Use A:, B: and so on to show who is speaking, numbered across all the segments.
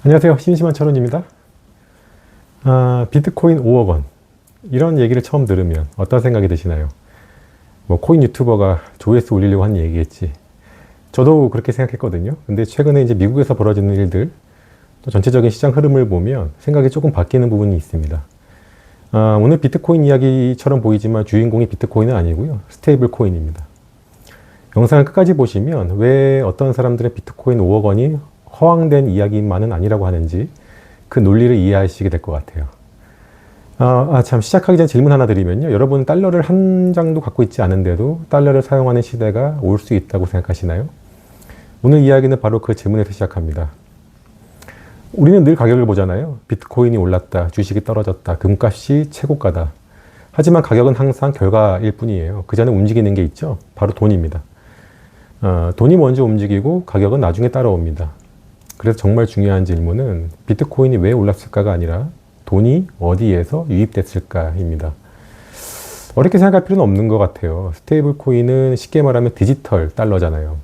A: 안녕하세요. 심심한 철원입니다. 비트코인 5억 원. 이런 얘기를 처음 들으면 어떤 생각이 드시나요? 뭐 코인 유튜버가 조회수 올리려고 하는 얘기겠지. 저도 그렇게 생각했거든요. 근데 최근에 이제 미국에서 벌어지는 일들, 또 전체적인 시장 흐름을 보면 생각이 조금 바뀌는 부분이 있습니다. 오늘 비트코인 이야기처럼 보이지만 주인공이 비트코인은 아니고요. 스테이블 코인입니다. 영상을 끝까지 보시면 왜 어떤 사람들은 비트코인 5억 원이 허황된 이야기만은 아니라고 하는지 그 논리를 이해하시게 될 것 같아요. 참 시작하기 전에 질문 하나 드리면요. 여러분 달러를 한 장도 갖고 있지 않은데도 달러를 사용하는 시대가 올 수 있다고 생각하시나요? 오늘 이야기는 바로 그 질문에서 시작합니다. 우리는 늘 가격을 보잖아요. 비트코인이 올랐다, 주식이 떨어졌다, 금값이 최고가다. 하지만 가격은 항상 결과일 뿐이에요. 그 전에 움직이는 게 있죠. 바로 돈입니다. 돈이 먼저 움직이고 가격은 나중에 따라옵니다. 그래서 정말 중요한 질문은 비트코인이 왜 올랐을까가 아니라 돈이 어디에서 유입됐을까입니다. 어렵게 생각할 필요는 없는 것 같아요. 스테이블 코인은 쉽게 말하면 디지털 달러잖아요.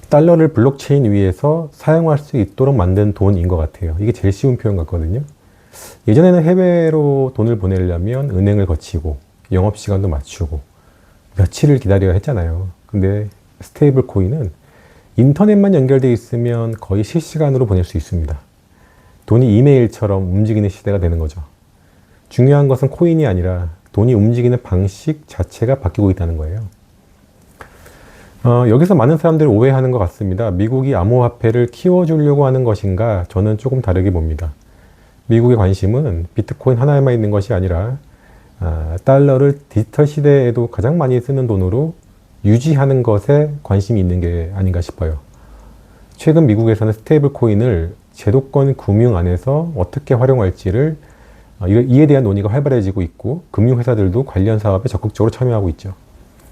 A: 달러를 블록체인 위에서 사용할 수 있도록 만든 돈인 것 같아요. 이게 제일 쉬운 표현 같거든요. 예전에는 해외로 돈을 보내려면 은행을 거치고 영업시간도 맞추고 며칠을 기다려야 했잖아요. 근데 스테이블 코인은 인터넷만 연결되어 있으면 거의 실시간으로 보낼 수 있습니다. 돈이 이메일처럼 움직이는 시대가 되는 거죠. 중요한 것은 코인이 아니라 돈이 움직이는 방식 자체가 바뀌고 있다는 거예요. 여기서 많은 사람들이 오해하는 것 같습니다. 미국이 암호화폐를 키워주려고 하는 것인가? 저는 조금 다르게 봅니다. 미국의 관심은 비트코인 하나에만 있는 것이 아니라 달러를 디지털 시대에도 가장 많이 쓰는 돈으로 유지하는 것에 관심이 있는 게 아닌가 싶어요. 최근 미국에서는 스테이블 코인을 제도권 금융 안에서 어떻게 활용할지를 이에 대한 논의가 활발해지고 있고 금융회사들도 관련 사업에 적극적으로 참여하고 있죠.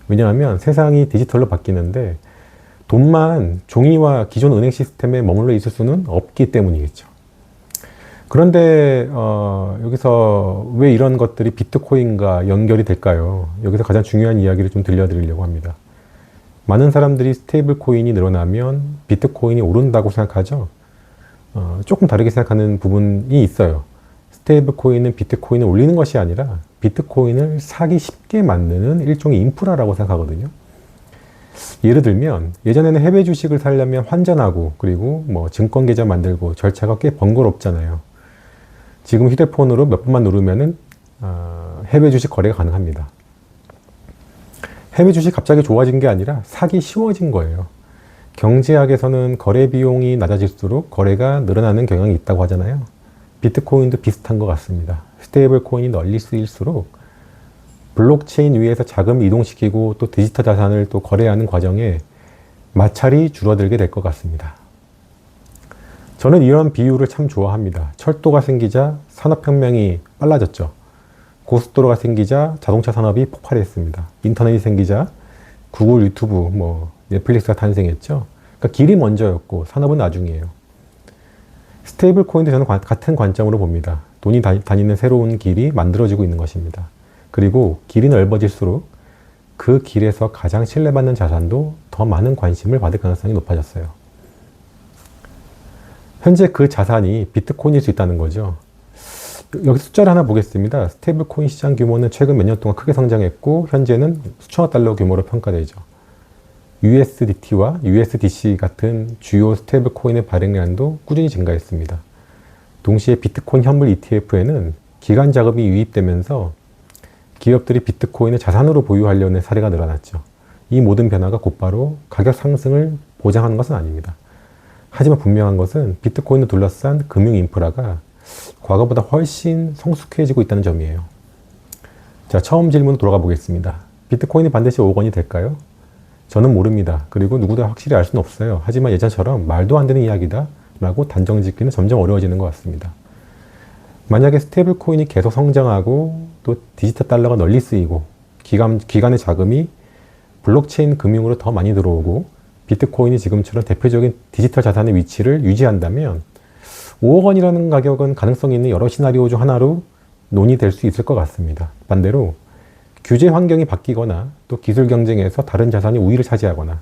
A: 왜냐하면 세상이 디지털로 바뀌는데 돈만 종이와 기존 은행 시스템에 머물러 있을 수는 없기 때문이겠죠. 그런데 여기서 왜 이런 것들이 비트코인과 연결이 될까요? 여기서 가장 중요한 이야기를 좀 들려드리려고 합니다. 많은 사람들이 스테이블 코인이 늘어나면 비트코인이 오른다고 생각하죠. 조금 다르게 생각하는 부분이 있어요. 스테이블 코인은 비트코인을 올리는 것이 아니라 비트코인을 사기 쉽게 만드는 일종의 인프라라고 생각하거든요. 예를 들면 예전에는 해외 주식을 사려면 환전하고 그리고 뭐 증권 계좌 만들고 절차가 꽤 번거롭잖아요. 지금 휴대폰으로 몇 번만 누르면은 해외 주식 거래가 가능합니다. 해외 주식 갑자기 좋아진 게 아니라 사기 쉬워진 거예요. 경제학에서는 거래 비용이 낮아질수록 거래가 늘어나는 경향이 있다고 하잖아요. 비트코인도 비슷한 것 같습니다. 스테이블 코인이 널리 쓰일수록 블록체인 위에서 자금을 이동시키고 또 디지털 자산을 또 거래하는 과정에 마찰이 줄어들게 될 것 같습니다. 저는 이런 비유를 참 좋아합니다. 철도가 생기자 산업혁명이 빨라졌죠. 고속도로가 생기자 자동차 산업이 폭발했습니다. 인터넷이 생기자 구글, 유튜브, 넷플릭스가 탄생했죠. 그러니까 길이 먼저였고 산업은 나중이에요. 스테이블 코인도 저는 같은 관점으로 봅니다. 돈이 다니는 새로운 길이 만들어지고 있는 것입니다. 그리고 길이 넓어질수록 그 길에서 가장 신뢰받는 자산도 더 많은 관심을 받을 가능성이 높아졌어요. 현재 그 자산이 비트코인일 수 있다는 거죠. 여기 숫자를 하나 보겠습니다. 스테이블 코인 시장 규모는 최근 몇 년 동안 크게 성장했고 현재는 수천억 달러 규모로 평가되죠. USDT와 USDC 같은 주요 스테이블 코인의 발행량도 꾸준히 증가했습니다. 동시에 비트코인 현물 ETF에는 기관 자금이 유입되면서 기업들이 비트코인을 자산으로 보유하려는 사례가 늘어났죠. 이 모든 변화가 곧바로 가격 상승을 보장하는 것은 아닙니다. 하지만 분명한 것은 비트코인을 둘러싼 금융 인프라가 과거보다 훨씬 성숙해지고 있다는 점이에요. 자, 처음 질문 돌아가 보겠습니다. 비트코인이 반드시 5억 원이 될까요? 저는 모릅니다. 그리고 누구도 확실히 알 수는 없어요. 하지만 예전처럼 말도 안 되는 이야기다 라고 단정 짓기는 점점 어려워지는 것 같습니다. 만약에 스테이블 코인이 계속 성장하고 또 디지털 달러가 널리 쓰이고 기관의 자금이 블록체인 금융으로 더 많이 들어오고 비트코인이 지금처럼 대표적인 디지털 자산의 위치를 유지한다면 5억 원이라는 가격은 가능성이 있는 여러 시나리오 중 하나로 논의될 수 있을 것 같습니다. 반대로 규제 환경이 바뀌거나 또 기술 경쟁에서 다른 자산이 우위를 차지하거나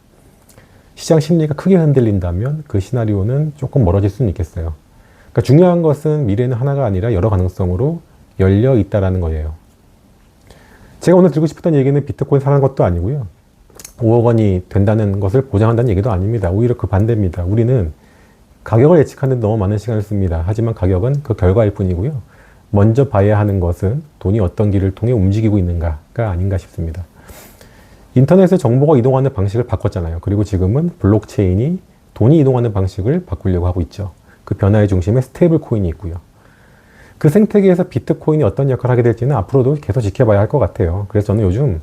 A: 시장 심리가 크게 흔들린다면 그 시나리오는 조금 멀어질 수는 있겠어요. 그러니까 중요한 것은 미래는 하나가 아니라 여러 가능성으로 열려 있다라는 거예요. 제가 오늘 들고 싶었던 얘기는 비트코인 사는 것도 아니고요. 5억 원이 된다는 것을 보장한다는 얘기도 아닙니다. 오히려 그 반대입니다. 우리는 가격을 예측하는 데 너무 많은 시간을 씁니다. 하지만 가격은 그 결과일 뿐이고요. 먼저 봐야 하는 것은 돈이 어떤 길을 통해 움직이고 있는가가 아닌가 싶습니다. 인터넷에 정보가 이동하는 방식을 바꿨잖아요. 그리고 지금은 블록체인이 돈이 이동하는 방식을 바꾸려고 하고 있죠. 그 변화의 중심에 스테이블 코인이 있고요. 그 생태계에서 비트코인이 어떤 역할을 하게 될지는 앞으로도 계속 지켜봐야 할 것 같아요. 그래서 저는 요즘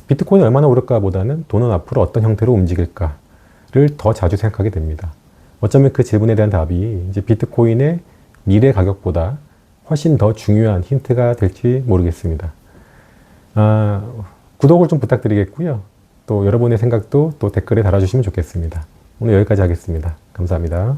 A: 비트코인이 얼마나 오를까 보다는 돈은 앞으로 어떤 형태로 움직일까를 더 자주 생각하게 됩니다. 어쩌면 그 질문에 대한 답이 이제 비트코인의 미래 가격보다 훨씬 더 중요한 힌트가 될지 모르겠습니다. 구독을 좀 부탁드리겠고요. 또 여러분의 생각도 또 댓글에 달아주시면 좋겠습니다. 오늘 여기까지 하겠습니다. 감사합니다.